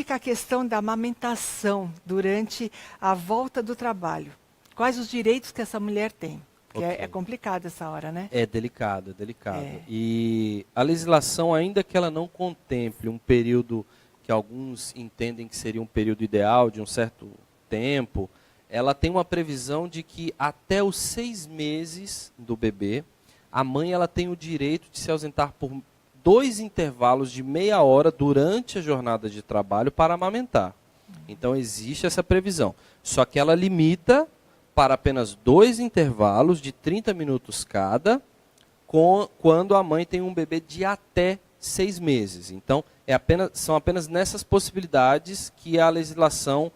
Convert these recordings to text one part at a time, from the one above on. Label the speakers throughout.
Speaker 1: fica a questão da amamentação durante a volta do trabalho? Quais os direitos que essa mulher tem? Porque
Speaker 2: Ok.
Speaker 1: é complicado essa hora, né?
Speaker 2: É delicado, é delicado.
Speaker 1: É.
Speaker 2: E a legislação, ainda que ela não contemple um período que alguns entendem que seria um período ideal, de um certo tempo, ela tem uma previsão de que até os 6 meses do bebê, a mãe ela tem o direito de se ausentar por 2 intervalos de meia hora durante a jornada de trabalho para amamentar. Então existe essa previsão. Só que ela limita para apenas 2 intervalos de 30 minutos cada, quando a mãe tem um bebê de até 6 meses. Então, são apenas nessas possibilidades que a legislação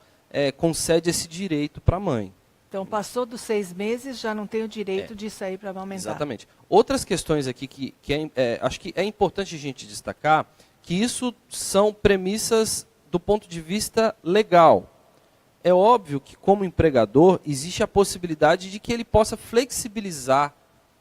Speaker 2: concede esse direito para a mãe.
Speaker 1: Então, passou dos 6 meses, já não tem o direito de sair para amamentar.
Speaker 2: Exatamente. Outras questões aqui que acho que é importante a gente destacar, que isso são premissas do ponto de vista legal. É óbvio que, como empregador, existe a possibilidade de que ele possa flexibilizar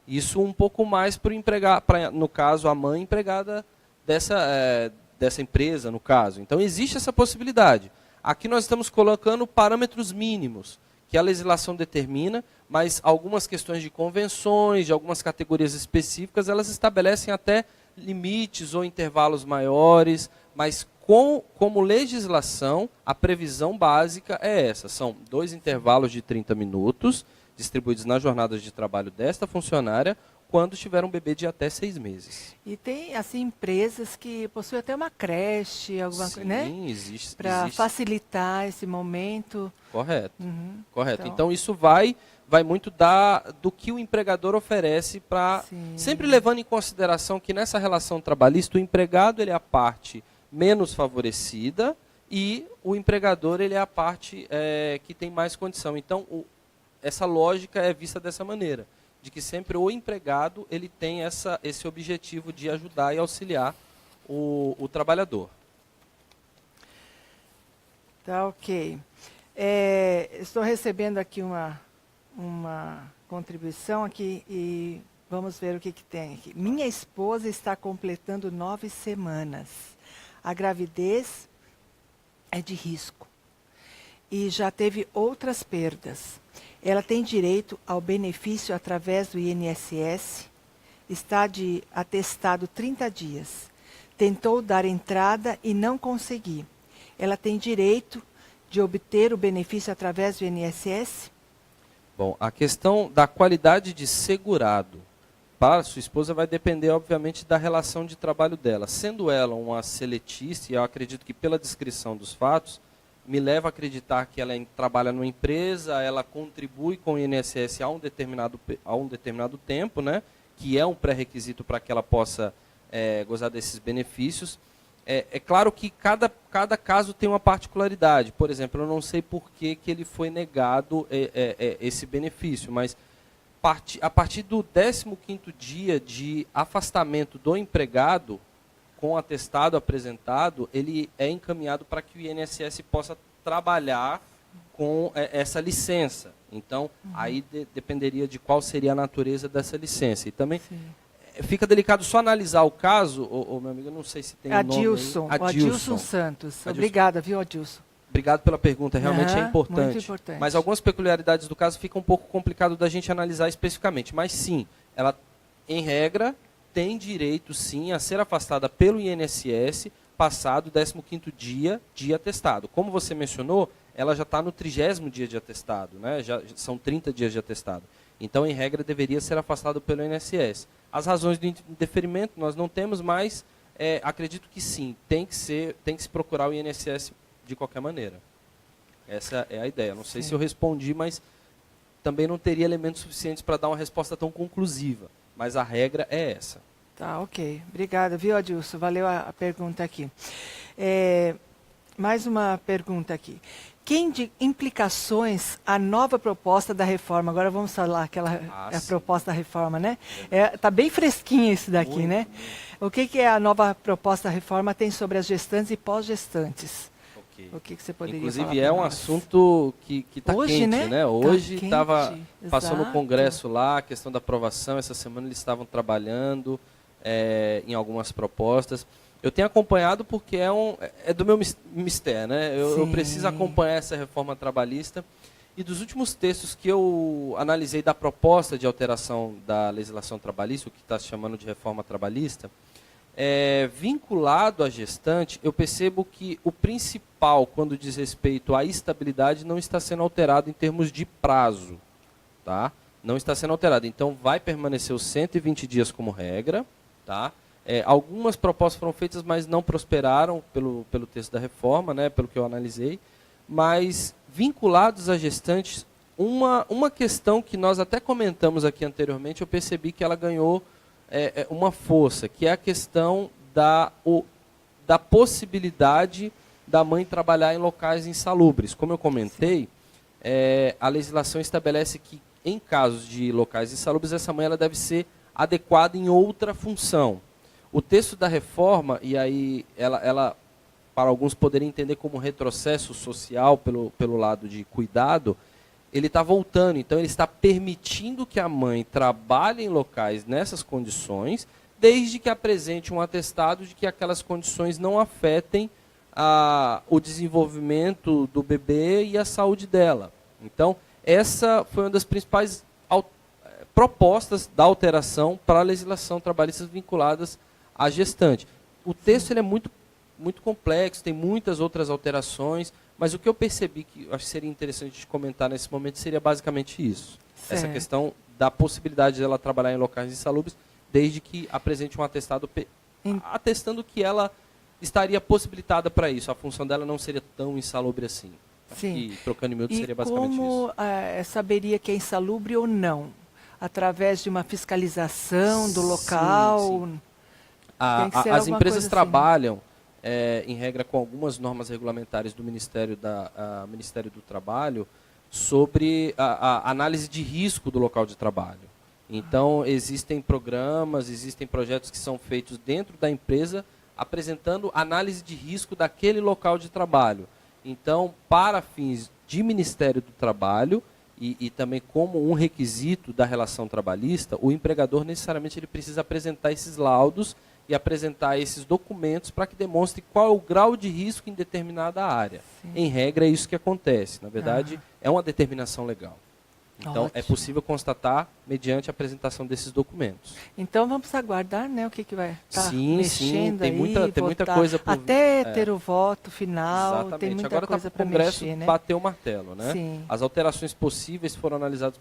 Speaker 2: isso um pouco mais para o empregado, no caso, a mãe empregada dessa empresa, no caso. Então, existe essa possibilidade. Aqui nós estamos colocando parâmetros mínimos que a legislação determina, mas algumas questões de convenções, de algumas categorias específicas, elas estabelecem até limites ou intervalos maiores, mas como legislação, a previsão básica é essa. São 2 intervalos de 30 minutos, distribuídos nas jornadas de trabalho desta funcionária, quando tiver um bebê de até 6 meses.
Speaker 1: E tem, assim, empresas que possuem até uma creche, alguma coisa, né?
Speaker 2: Sim, existe.
Speaker 1: Para facilitar esse momento.
Speaker 2: Correto.
Speaker 1: Uhum.
Speaker 2: Correto. Então, isso vai muito do que o empregador oferece, sempre levando em consideração que nessa relação trabalhista, o empregado ele é a parte menos favorecida e o empregador ele é a parte que tem mais condição. Então, essa lógica é vista dessa maneira, de que sempre o empregado ele tem esse objetivo de ajudar e auxiliar o trabalhador.
Speaker 1: Tá, ok. Estou recebendo aqui uma contribuição aqui e vamos ver o que tem aqui. Minha esposa está completando 9 semanas. A gravidez é de risco e já teve outras perdas. Ela tem direito ao benefício através do INSS, está de atestado 30 dias. Tentou dar entrada e não consegui. Ela tem direito de obter o benefício através do INSS?
Speaker 2: Bom, a questão da qualidade de segurado para sua esposa vai depender, obviamente, da relação de trabalho dela. Sendo ela uma seletista, e eu acredito que pela descrição dos fatos, me leva a acreditar que ela trabalha numa empresa, ela contribui com o INSS a um determinado tempo, né, que é um pré-requisito para que ela possa gozar desses benefícios. É claro que cada caso tem uma particularidade. Por exemplo, eu não sei por que ele foi negado esse benefício, mas a partir do 15º dia de afastamento do empregado, com o atestado apresentado, ele é encaminhado para que o INSS possa trabalhar com essa licença. Então, aí dependeria de qual seria a natureza dessa licença. E também fica delicado só analisar o caso, meu amigo, eu não sei se tem
Speaker 1: Adilson,
Speaker 2: o nome aí.
Speaker 1: Adilson Santos. Obrigada, viu, Adilson?
Speaker 2: Obrigado pela pergunta, realmente é importante.
Speaker 1: Muito importante.
Speaker 2: Mas algumas peculiaridades do caso ficam um pouco complicado da gente analisar especificamente. Mas sim, ela, em regra, tem direito sim a ser afastada pelo INSS passado o 15º dia de atestado. Como você mencionou, ela já está no 30º dia de atestado, né? Já são 30 dias de atestado. Então, em regra, deveria ser afastado pelo INSS. As razões do indeferimento nós não temos, mas acredito que sim, tem que se procurar o INSS de qualquer maneira. Essa é a ideia. Não sei se eu respondi, mas também não teria elementos suficientes para dar uma resposta tão conclusiva. Mas a regra é essa.
Speaker 1: Tá, ok. Obrigada, viu, Adilson? Valeu a pergunta aqui. Mais uma pergunta aqui. Que implicações a nova proposta da reforma? Agora vamos falar a proposta da reforma, né? Está bem fresquinho isso daqui, muito, né? Muito. O que a nova proposta da reforma tem sobre as gestantes e pós-gestantes? Okay. O que você poderia falar?
Speaker 2: Inclusive é um assunto que está quente, né? Hoje passou no Congresso lá, a questão da aprovação. Essa semana eles estavam trabalhando em algumas propostas. Eu tenho acompanhado porque é do meu mistério, né? Eu preciso acompanhar essa reforma trabalhista. E dos últimos textos que eu analisei da proposta de alteração da legislação trabalhista, o que está se chamando de reforma trabalhista, vinculado à gestante, eu percebo que o principal, quando diz respeito à estabilidade, não está sendo alterado em termos de prazo. Tá? Não está sendo alterado. Então, vai permanecer os 120 dias como regra. Tá? Algumas propostas foram feitas, mas não prosperaram pelo texto da reforma, né, pelo que eu analisei. Mas, vinculados à gestantes, uma questão que nós até comentamos aqui anteriormente, eu percebi que ela ganhou uma força, que é a questão da possibilidade da mãe trabalhar em locais insalubres. Como eu comentei, a legislação estabelece que, em casos de locais insalubres, essa mãe ela deve ser adequada em outra função. O texto da reforma, e aí ela para alguns poderem entender como retrocesso social pelo lado de cuidado, ele está voltando, então ele está permitindo que a mãe trabalhe em locais nessas condições, desde que apresente um atestado de que aquelas condições não afetem o desenvolvimento do bebê e a saúde dela. Então, essa foi uma das principais propostas da alteração para a legislação trabalhista vinculadas à gestante. O texto ele é muito complexo, tem muitas outras alterações, mas o que eu percebi que eu acho que seria interessante de comentar nesse momento seria basicamente isso. Certo. Essa questão da possibilidade de ela trabalhar em locais insalubres, desde que apresente um atestado atestando que ela estaria possibilitada para isso. A função dela não seria tão insalubre assim.
Speaker 1: Sim.
Speaker 2: E trocando em miúdos seria basicamente
Speaker 1: como,
Speaker 2: isso.
Speaker 1: Saberia que é insalubre ou não? Através de uma fiscalização do local?
Speaker 2: Sim. As empresas trabalham, em regra, com algumas normas regulamentares do Ministério do Trabalho sobre a análise de risco do local de trabalho. Então, existem programas, existem projetos que são feitos dentro da empresa apresentando análise de risco daquele local de trabalho. Então, para fins de Ministério do Trabalho e também como um requisito da relação trabalhista, o empregador necessariamente ele precisa apresentar esses laudos e apresentar esses documentos para que demonstre qual é o grau de risco em determinada área. Sim. Em regra, é isso que acontece. Na verdade, é uma determinação legal. Então, ótimo. É possível constatar mediante a apresentação desses documentos.
Speaker 1: Então, vamos aguardar, né, o que vai estar mexendo
Speaker 2: tem
Speaker 1: aí,
Speaker 2: tem muita coisa por
Speaker 1: até ter o voto final.
Speaker 2: Exatamente.
Speaker 1: Tem muita
Speaker 2: Agora
Speaker 1: coisa para
Speaker 2: mexer. Agora está para o Congresso
Speaker 1: né?
Speaker 2: bater o martelo. Né?
Speaker 1: Sim.
Speaker 2: As alterações possíveis foram analisadas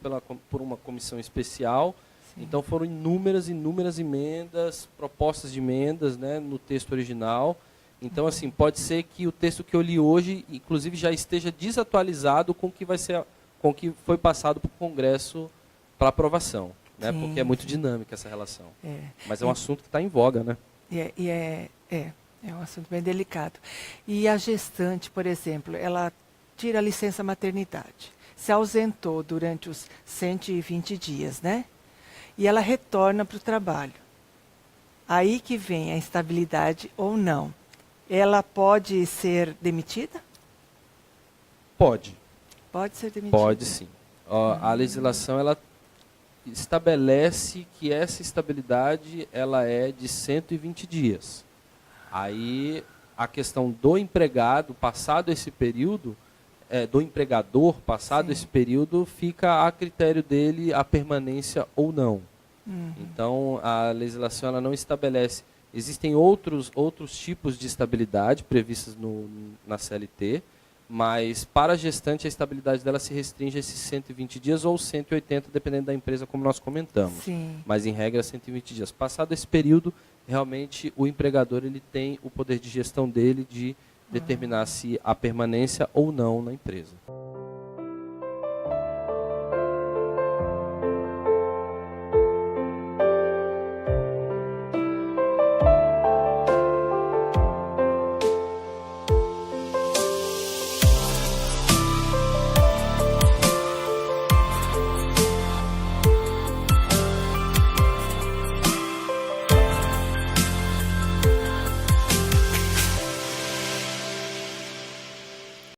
Speaker 2: por uma comissão especial. Sim. Então, foram inúmeras emendas, propostas de emendas, né, no texto original. Então, assim, pode ser que o texto que eu li hoje, inclusive, já esteja desatualizado com o que vai ser... com o que foi passado para o Congresso para aprovação, né? Sim, porque é muito dinâmica essa relação. Mas é um assunto que está em voga, né?
Speaker 1: É um assunto bem delicado. E a gestante, por exemplo, ela tira a licença maternidade, se ausentou durante os 120 dias, né? E ela retorna para o trabalho. Aí que vem a instabilidade ou não. Ela pode ser demitida?
Speaker 2: Pode.
Speaker 1: Pode ser demitida?
Speaker 2: Pode sim. A legislação ela estabelece que essa estabilidade ela é de 120 dias. Aí a questão do empregado, passado esse período, do empregador, passado sim. esse período, fica a critério dele a permanência ou não. Então, a legislação ela não estabelece. Existem outros tipos de estabilidade previstos na CLT, mas para a gestante a estabilidade dela se restringe a esses 120 dias ou 180, dependendo da empresa, como nós comentamos.
Speaker 1: Sim.
Speaker 2: Mas, em regra, 120 dias. Passado esse período, realmente o empregador ele tem o poder de gestão dele de determinar se há permanência ou não na empresa.